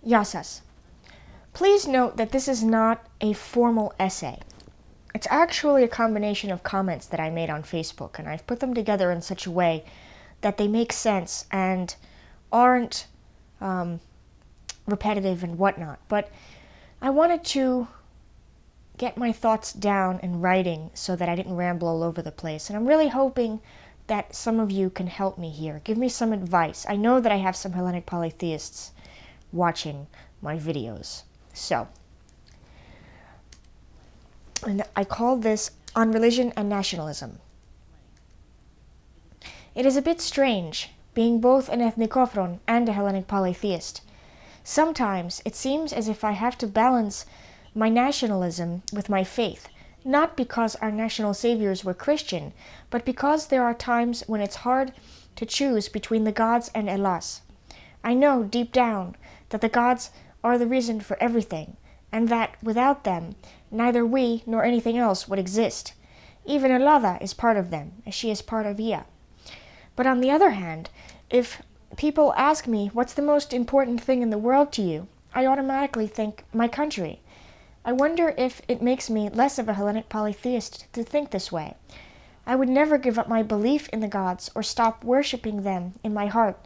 Yasas. Please note that this is not a formal essay. It's actually a combination of comments that I made on Facebook, and I've put them together in such a way that they make sense and aren't repetitive and whatnot. But I wanted to get my thoughts down in writing so that I didn't ramble all over the place. And I'm really hoping that some of you can help me here. Give me some advice. I know that I have some Hellenic polytheists watching my videos. So, and I call this On Religion and Nationalism. It is a bit strange, being both an ethnocophron and a Hellenic polytheist. Sometimes it seems as if I have to balance my nationalism with my faith, not because our national saviors were Christian, but because there are times when it's hard to choose between the gods and Allahs. I know deep down that the gods are the reason for everything, and that without them, neither we nor anything else would exist. Even Allah is part of them, as she is part of Ea. But on the other hand, if people ask me, what's the most important thing in the world to you? I automatically think, my country. I wonder if it makes me less of a Hellenic polytheist to think this way. I would never give up my belief in the gods or stop worshipping them in my heart,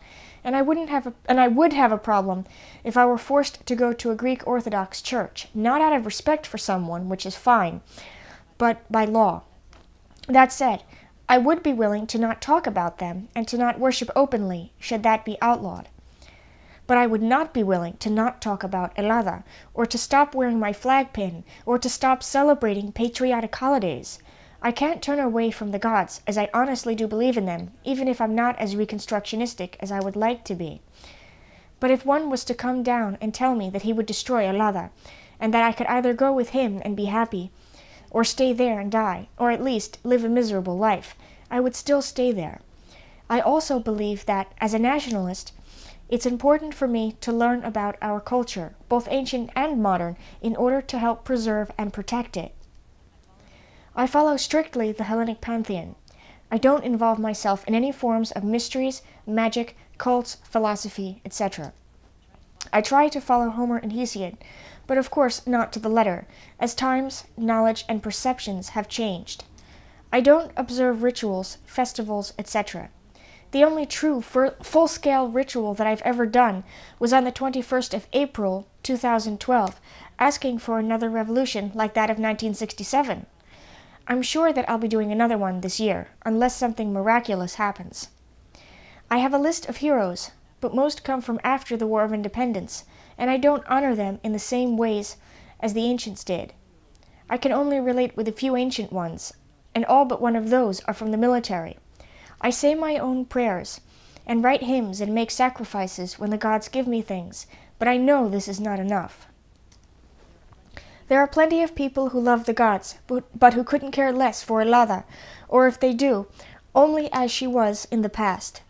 and I would have a problem if I were forced to go to a Greek Orthodox church, not out of respect for someone, which is fine, but by law. That said, I would be willing to not talk about them and to not worship openly, should that be outlawed. But I would not be willing to not talk about Elada, or to stop wearing my flag pin, or to stop celebrating patriotic holidays. I can't turn away from the gods, as I honestly do believe in them, even if I'm not as reconstructionistic as I would like to be. But if one was to come down and tell me that he would destroy Elada, and that I could either go with him and be happy, or stay there and die, or at least live a miserable life, I would still stay there. I also believe that, as a nationalist, it's important for me to learn about our culture, both ancient and modern, in order to help preserve and protect it. I follow strictly the Hellenic pantheon. I don't involve myself in any forms of mysteries, magic, cults, philosophy, etc. I try to follow Homer and Hesiod, but of course not to the letter, as times, knowledge, and perceptions have changed. I don't observe rituals, festivals, etc. The only true full-scale ritual that I've ever done was on the 21st of April, 2012, asking for another revolution like that of 1967. I'm sure that I'll be doing another one this year, unless something miraculous happens. I have a list of heroes, but most come from after the War of Independence, and I don't honor them in the same ways as the ancients did. I can only relate with a few ancient ones, and all but one of those are from the military. I say my own prayers, and write hymns and make sacrifices when the gods give me things, but I know this is not enough. There are plenty of people who love the gods, but who couldn't care less for Elada, or if they do, only as she was in the past.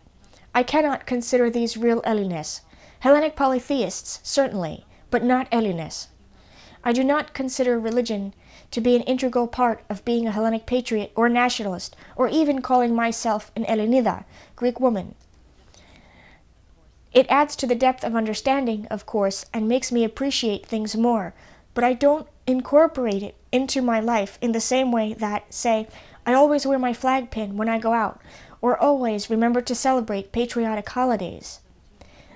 I cannot consider these real Hellenes. Hellenic polytheists, certainly, but not Hellenes. I do not consider religion to be an integral part of being a Hellenic patriot or nationalist, or even calling myself an Ellenida, Greek woman. It adds to the depth of understanding, of course, and makes me appreciate things more, but I don't incorporate it into my life in the same way that, say, I always wear my flag pin when I go out, or always remember to celebrate patriotic holidays.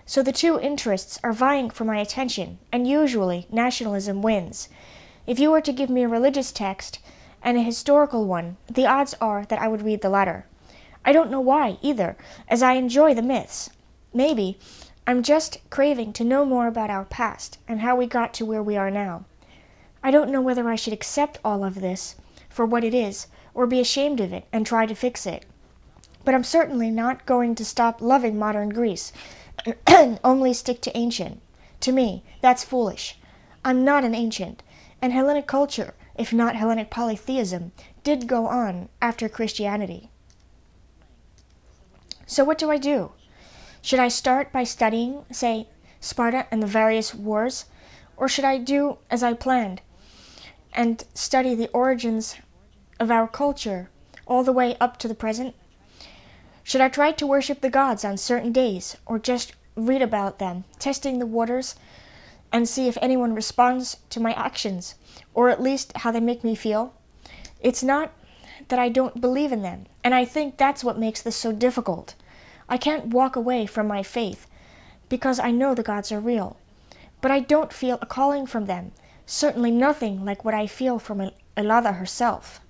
So the two interests are vying for my attention, and usually nationalism wins. If you were to give me a religious text and a historical one, the odds are that I would read the latter. I don't know why, either, as I enjoy the myths. Maybe I'm just craving to know more about our past and how we got to where we are now. I don't know whether I should accept all of this for what it is, or be ashamed of it and try to fix it. But I'm certainly not going to stop loving modern Greece and only stick to ancient. To me, that's foolish. I'm not an ancient, and Hellenic culture, if not Hellenic polytheism, did go on after Christianity. So what do I do? Should I start by studying, say, Sparta and the various wars, or should I do as I planned and study the origins of our culture all the way up to the present? Should I try to worship the gods on certain days, or just read about them, testing the waters and see if anyone responds to my actions, or at least how they make me feel. It's not that I don't believe in them, and I think that's what makes this so difficult. I can't walk away from my faith because I know the gods are real, but I don't feel a calling from them, certainly nothing like what I feel from Alada herself.